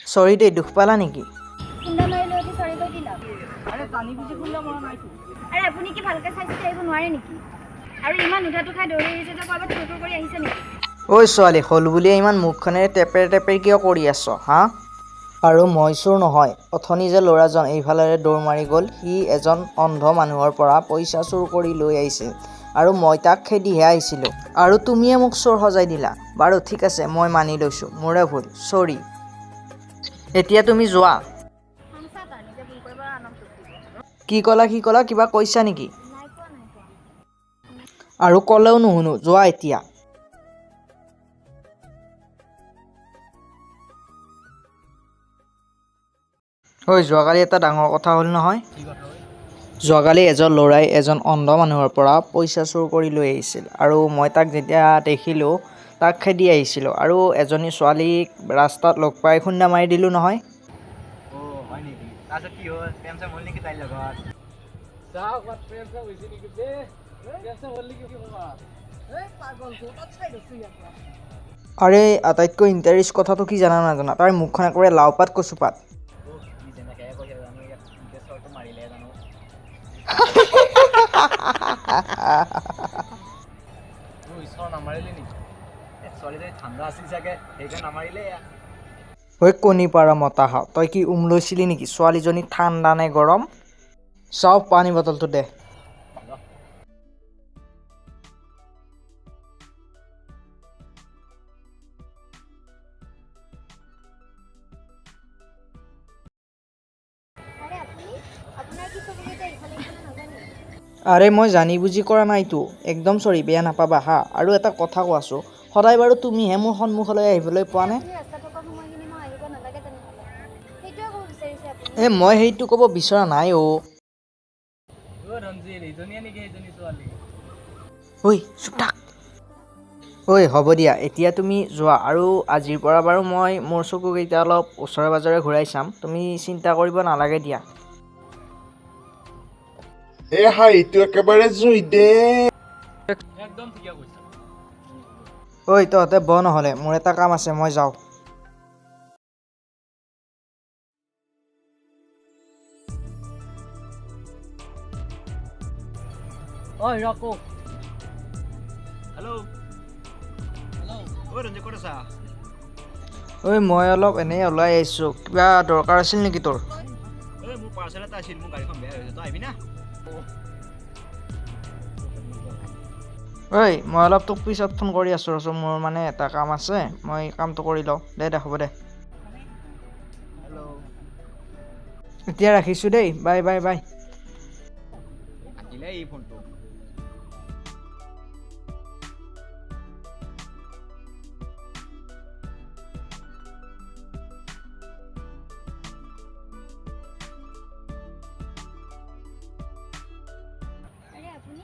চৰি দেই, দুখ পালা নেকি? খুন্দা মাৰিলে অতি চৰি কৈ কি লাভ? আৰে জানি বুজি খুন্দা মৰা নাইতো। আৰে আপুনি কি ভালকৈ চাই চিতি আহিব নোৱাৰে নেকি? আৰু ইমান উঠাটো খাই দৌৰি আহিছে যে ক'ৰবাত চুৰ কৰি আহিছে নেকি? ঐ ছোৱালী, হ'ল বুলিয়ে ইমান মুখখনেৰে টেপেৰ টেপেৰ কিয় কৰি আছ হা? আৰু মই চোৰ নহয়। অথনি যে ল'ৰাজন এইফালেৰে দৌৰ মাৰি গ'ল, সি এজন অন্ধ মানুহৰ পৰা পইচা চুৰ কৰি লৈ আহিছিল আৰু মই তাক খেদিহে আহিছিলোঁ। আৰু তুমিয়ে মোক চোৰ সজাই দিলা। বাৰু ঠিক আছে, মই মানি লৈছোঁ, মোৰে ভুল, চৰি। এতিয়া তুমি যোৱা। সংসাৰ তাৰ নিজে ভুল কৰিব আনক দুখ দিব। কি ক'লা, কিবা কৈছা নেকি? নাই কোৱা। আৰু ক'লেও নুশুনো, যোৱা এতিয়া। ঐ, যোৱাকালি এটা ডাঙৰ কথা হ'ল নহয়। যোৱাকালি এজন ল'ৰাই এজন অন্ধ মানুহৰ পৰা পইচা চুৰ কৰি লৈ আহিছিল আৰু মই তাক যেতিয়া দেখিলোঁ তাক খেদি আহিছিলোঁ আৰু এজনী ছোৱালীক ৰাস্তাত লগ পাই খুন্দা মাৰি দিলোঁ নহয়। হয় নেকি? তাৰপিছত কি হ'ল? প্ৰেম চেম হ'ল নেকি তাইৰ লগত? আৰে আটাইতকৈ ইণ্টাৰেষ্ট কথাটো কি জানা নাজানা? তাৰ মুখখন একেবাৰে লাওপাত কচুপাত। ই যেনেকৈ কৈছে জানো, ইয়াত ইণ্টাৰেষ্টটো মাৰিলেহে জানো। ঈশ্বৰ নামাৰিলে নেকি? ছোৱালীজনী ঠাণ্ডা আছিল চাগে, সেইকাৰণে নামাৰিলে। ঐ কণী পাৰা মতা হাঁহ, তই কি লৈছিলি নেকি? ছোৱালীজনী ঠাণ্ডা নে গৰম? চাওঁ, পানী বটলটো দে। আৰে আপোনাৰ কি চকুকেইটা ইফালে সিফালে নাজানে? আৰে মই জানি বুজি কৰা নাইতো, একদম চৰি, বেয়া নাপাবা হা। আৰু এটা কথা কোৱাছোঁ, সদায় বাৰু তুমিহে মোৰ সন্মুখলৈ আহিবলৈ পোৱা নে? আপুনি ৰাস্তা থকা সময়খিনি মই আহিব নালাগে তেনেহ'লে। সেইটোৱে ক'ব বিচাৰিছে আপুনি? মই সেইটো ক'ব বিচৰা নাই অ'। ৰঞ্জিত, এইজনীয়ে নেকি সেইজনী ছোৱালী? ঐ চুপ থাক। ঐ হ'ব দিয়া, এতিয়া তুমি যোৱা আৰু আজিৰ পৰা বাৰু মই মোৰ চকুকেইটা অলপ ওচৰে পাঁজৰে ঘূৰাই চাম, তুমি চিন্তা কৰিব নালাগে দিয়া। এই হাঁহিটো একেবাৰে জুই দে। একদম ঠিকে কৈছা। ঐ তহঁতে ব নহ'লে, মোৰ এটা কাম আছে, মই যাওঁ। ঐ ৰকো। হেল্ল'। ঐ ৰঞ্জিত, ক'ত আছা? ঐ মই অলপ এনেই ওলাই আহিছোঁ, কিবা দৰকাৰ আছিল নেকি তোৰ? মোৰ পাৰ্চেল এটা আছিল, মোৰ গাড়ীখন বেয়া হৈছে, তই আহিবি না? ঐ মই অলপ তোক পিছত ফোন কৰি আছোঁ ৰচোন, মোৰ মানে এটা কাম আছে, মই কামটো কৰি লওঁ। দে হ'ব দে। হেল্ল'। এতিয়া ৰাখিছোঁ দেই, বাই বাই বাই। কাটিলে এই ফোনটো। আৰে আপুনি?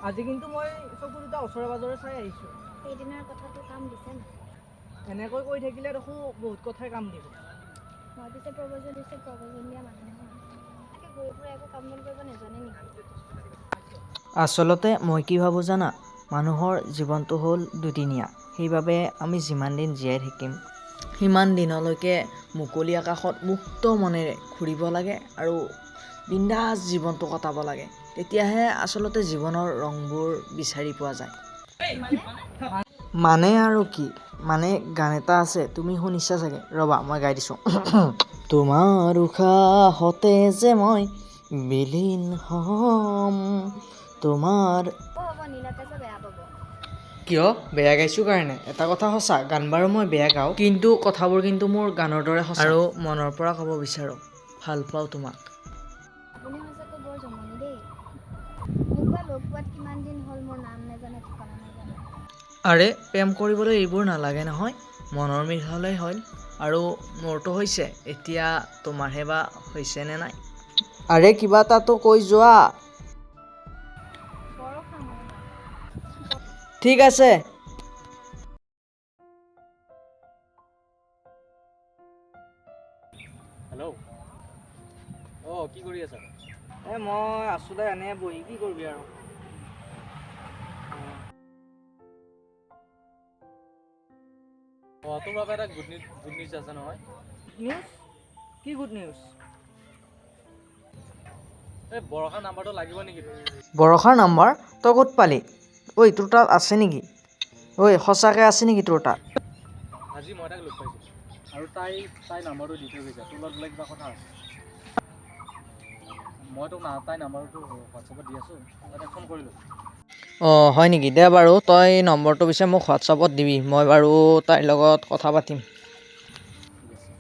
আজি কিন্তু মই চকু দুটা ওচৰে পাঁজৰে চাই আহিছোঁ। সেইদিনাৰ কথাটো কাম দিছে নাই? এনেকৈ কৈ থাকিলে দেখোন বহুত কথাই কাম দিব। মই পিছে প্ৰবজন দিছে, প্ৰবজন দিয়া মানুহ নহয়। তাকে ঘূৰি ফুৰি একো কাম বন কৰিব নাজানে নেকি? আচলতে মই কি ভাবোঁ জানা, মানুহৰ জীৱনটো হ'ল দুদিনীয়া, সেইবাবে আমি যিমান দিন জীয়াই থাকিম সিমান দিনলৈকে মুকলি আকাশত মুক্ত মনেৰে ঘূৰিব লাগে আৰু বিন্দাছ জীৱনটো কটাব লাগে, তেতিয়াহে আচলতে জীৱনৰ ৰংবোৰ বিচাৰি পোৱা যায়। মানে আৰু কি, মানে গান এটা আছে, তুমি শুনিছা চাগে, ৰ'বা মই গাই দিছোঁ। তোমাৰ উশাহতে যে মই বিলীন হ'ম, তোমাৰ। হ'ব নীলাকাশে বেয়া পাব। কিয় বেয়া গাইছোঁ কাৰণে? এটা কথা সঁচা, গান বাৰু মই বেয়া গাওঁ, কিন্তু কথাবোৰ কিন্তু মোৰ গানৰ দৰে সঁচা আৰু মনৰ পৰা ক'ব বিচাৰোঁ, ভাল পাওঁ তোমাক। আপুনি সঁচাকৈ বৰ জমনি দেই। মোক বা লগ পোৱাত কিমান দিন হ'ল, মোৰ নাম নাজানে, ঠিকনা নাজানে। আৰে প্ৰেম কৰিবলৈ এইবোৰ নালাগে নহয়, মনৰ মিল হ'লেই হ'ল। আৰু মোৰতো হৈছে, এতিয়া তোমাৰহে বা হৈছে নে নাই? আৰে কিবা এটাতো কৈ যোৱা। বৰ খাওঁ ঠিক আছে। হেল্ল'। কি কৰি আছা? মই আছোঁ দে এনেই বহি, কি কৰিবি আৰু। অঁ তোৰ বাবে এটা গুড নিউজ আছে নহয়। নিউজ কি গুড নিউজ? এই বৰষাৰ নাম্বাৰটো লাগিব নেকি তোৰ? বৰষাৰ নাম্বাৰ তই ক'ত পালি? ঐ তোৰ তাত আছে নেকি? ঐ সঁচাকৈ আছে নেকি তোৰ তাত? আজি মই তাক লগ পাইছোঁ আৰু তাই নাম্বাৰটো দি থৈ গৈছে। তোৰ লগত বোলে কিবা কথা আছে। মই তোক তাই নাম্বাৰটো হোৱাটছআপত দি আছোঁ, তই তাক ফোন কৰিলোঁ। অঁ হয় নেকি? দে বাৰু তই নম্বৰটো পিছে মোক হোৱাটছআপত দিবি, মই বাৰু তাইৰ লগত কথা পাতিম। ঠিক আছে।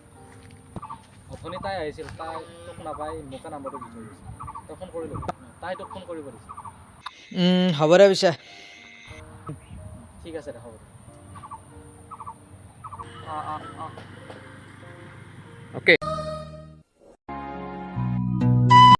অথনি তাই আহিছিল, তাই তোক নাপাই মোকে নাম্বাৰটো দি থৈ গৈছে। তই ফোন কৰিলোঁ, তাই তোক ফোন কৰিব দিছে। হ'ব দে পিছে। ঠিক আছে দে, হ'ব দে। অঁ অঁ অঁ অ'কে।